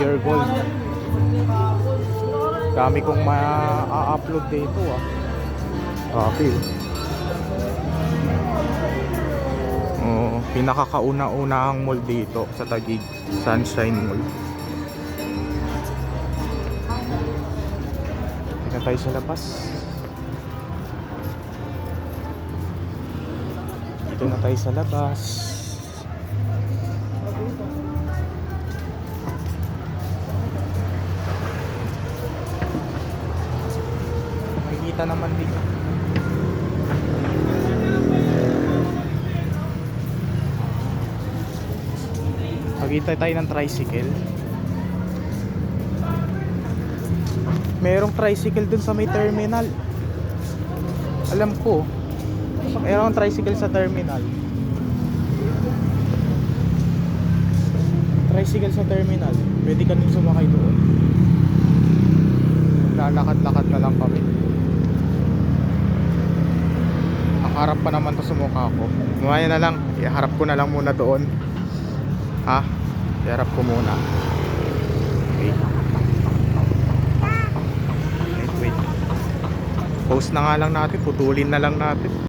Pure gold. Dami kong ma-upload dito ah. Okay. Oh, pinakakauna-unahang mall dito sa Taguig, Sunshine Mall. Tingnan tayo sa labas. Dito na tayo sa labas. Makikita naman dito. Makikita tayo ng tricycle. Merong tricycle dun sa may terminal. Alam ko. Merong tricycle sa terminal. Tricycle sa terminal. Pwede ka nang sumakay doon. Lalakad-lakad na lang kami. Nakaharap pa naman to sa mukha ko. Mamaya na lang. Iharap ko na lang muna doon. Ha? Iharap ko muna. Okay. Wait. Post na nga lang natin. Putulin na lang natin.